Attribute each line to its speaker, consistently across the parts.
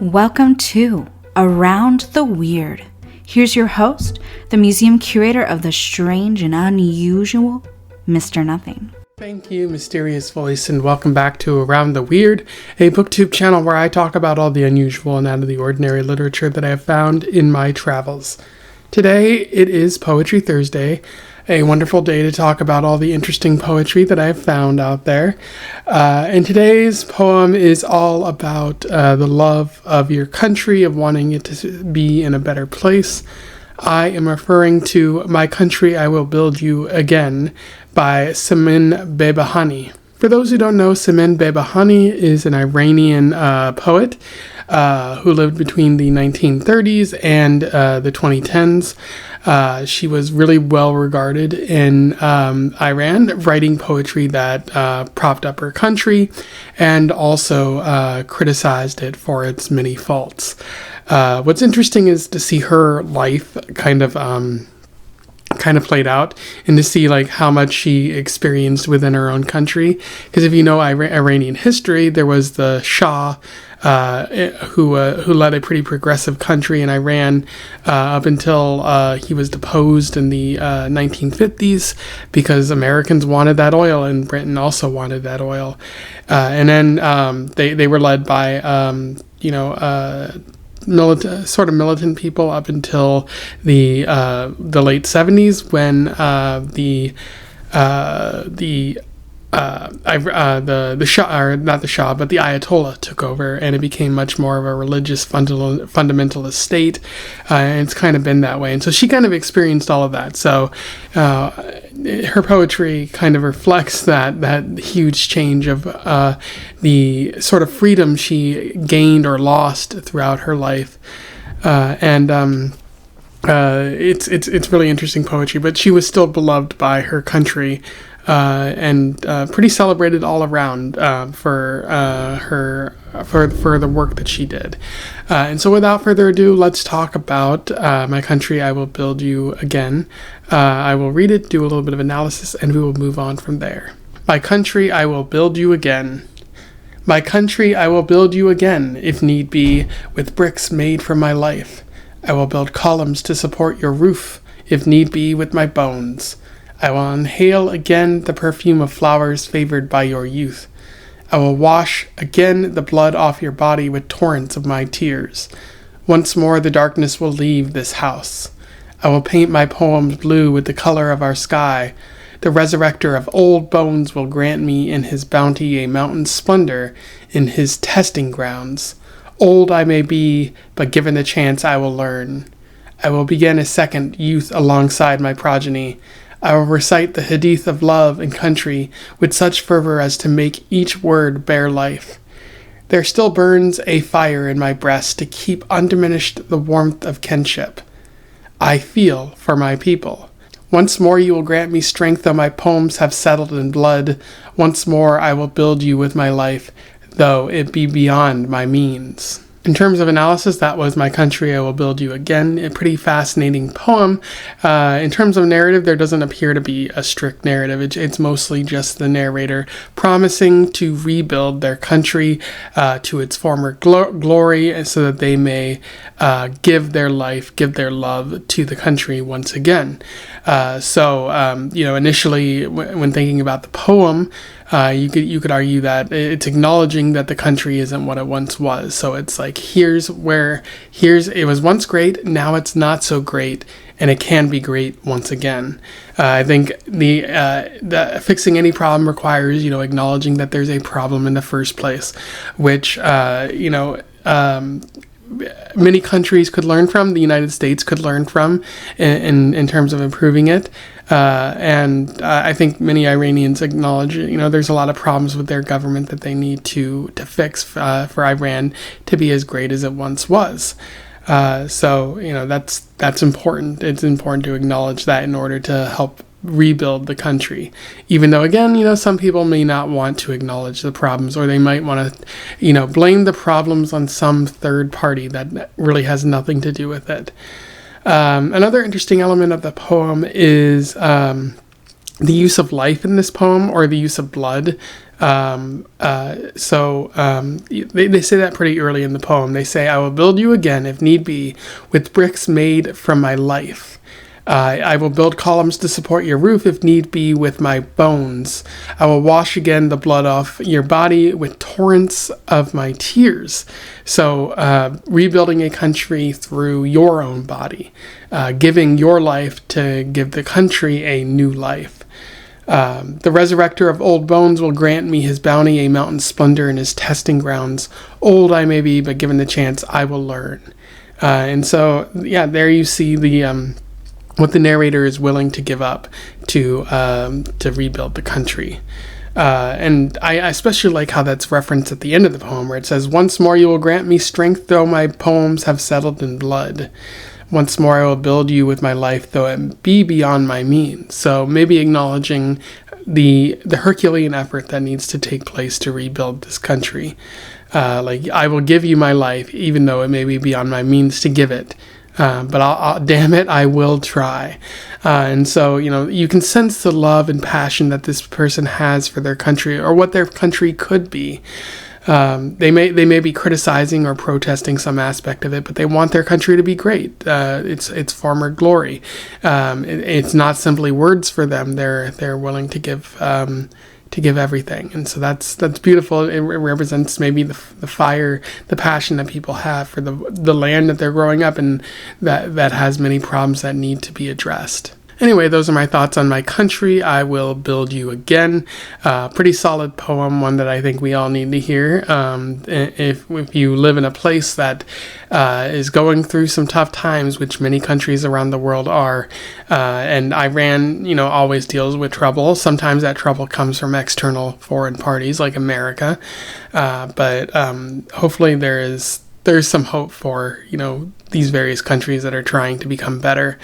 Speaker 1: Welcome to Around the Weird. Here's your host, the museum curator of the strange and unusual, Mr. Nothing.
Speaker 2: Thank you, mysterious voice, and welcome back to Around the Weird, a booktube channel where I talk about all the unusual and out of the ordinary literature that I have found in my travels. Today, it is Poetry Thursday, a wonderful day to talk about all the interesting poetry that I've found out there. And today's poem is all about the love of your country, of wanting it to be in a better place. I am referring to My Country, I Will Build You Again by Simin Behbahani. For those who don't know, Simin Behbahani is an Iranian poet who lived between the 1930s and the 2010s. She was really well regarded in Iran, writing poetry that propped up her country and also criticized it for its many faults. What's interesting is to see her life kind of played out and to see like how much she experienced within her own country. Because if you know Iranian history, there was the Shah who led a pretty progressive country in Iran up until he was deposed in the 1950s because Americans wanted that oil and Britain also wanted that oil. And then they were led by militant people up until the late 70s when the Shah, or not the Shah, but the Ayatollah took over, and it became much more of a religious fundamentalist state, and it's kind of been that way. And so she kind of experienced all of that. So her poetry kind of reflects that huge change of the sort of freedom she gained or lost throughout her life, it's really interesting poetry. But she was still beloved by her country. And pretty celebrated all around for the work that she did. And so without further ado, let's talk about My Country, I Will Build You Again. I will read it, do a little bit of analysis, and we will move on from there. My country, I will build you again. My country, I will build you again, if need be, with bricks made from my life. I will build columns to support your roof, if need be, with my bones. I will inhale again the perfume of flowers favored by your youth. I will wash again the blood off your body with torrents of my tears. Once more the darkness will leave this house. I will paint my poems blue with the color of our sky. The resurrector of old bones will grant me in his bounty a mountain splendor in his testing grounds. Old I may be, but given the chance I will learn. I will begin a second youth alongside my progeny. I will recite the hadith of love and country with such fervor as to make each word bear life. There still burns a fire in my breast to keep undiminished the warmth of kinship. I feel for my people. Once more you will grant me strength though my poems have settled in blood. Once more I will build you with my life, though it be beyond my means. In terms of analysis, that was My Country, I Will Build You Again, a pretty fascinating poem. In terms of narrative, there doesn't appear to be a strict narrative. It's mostly just the narrator promising to rebuild their country to its former glory so that they may give their life, give their love to the country once again. Initially, when thinking about the poem, you could argue that it's acknowledging that the country isn't what it once was. So it's like, here's it was once great, now it's not so great, and it can be great once again. I think the fixing any problem requires, acknowledging that there's a problem in the first place, which, many countries could learn from, the United States could learn from in terms of improving it. And I think many Iranians acknowledge, there's a lot of problems with their government that they need to fix for Iran to be as great as it once was. That's important. It's important to acknowledge that in order to help rebuild the country, even though again, some people may not want to acknowledge the problems, or they might want to, blame the problems on some third party that really has nothing to do with it. Another interesting element of the poem is the use of life in this poem or the use of blood. They say that pretty early in the poem. They say, "I will build you again, if need be, with bricks made from my life. I will build columns to support your roof, if need be, with my bones. I will wash again the blood off your body with torrents of my tears." So, rebuilding a country through your own body, giving your life to give the country a new life. "The resurrector of old bones will grant me his bounty, a mountain splendor in his testing grounds. Old I may be, but given the chance, I will learn." And so, yeah, there you see the what the narrator is willing to give up to rebuild the country. And I especially like how that's referenced at the end of the poem, where it says, "Once more you will grant me strength, though my poems have settled in blood. Once more I will build you with my life, though it be beyond my means." So maybe acknowledging the Herculean effort that needs to take place to rebuild this country. Like, I will give you my life, even though it may be beyond my means to give it. But damn it, I will try. And so, you can sense the love and passion that this person has for their country, or what their country could be. They may be criticizing or protesting some aspect of it, but they want their country to be great. It's former glory. It's not simply words for them. They're willing to give everything, and so that's beautiful. It represents maybe the fire, the passion that people have for the land that they're growing up in, that has many problems that need to be addressed. Anyway, those are my thoughts on My Country, I Will Build You Again. Pretty solid poem, one that I think we all need to hear. If you live in a place that is going through some tough times, which many countries around the world are, and Iran, always deals with trouble. Sometimes that trouble comes from external foreign parties like America, but hopefully there's some hope for, these various countries that are trying to become better.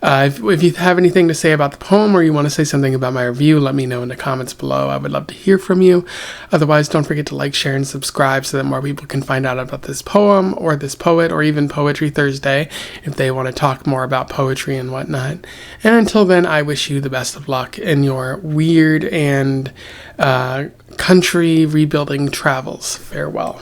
Speaker 2: If you have anything to say about the poem, or you want to say something about my review, let me know in the comments below. I would love to hear from you. Otherwise, don't forget to like, share, and subscribe so that more people can find out about this poem, or this poet, or even Poetry Thursday, if they want to talk more about poetry and whatnot. And until then, I wish you the best of luck in your weird and country rebuilding travels. Farewell.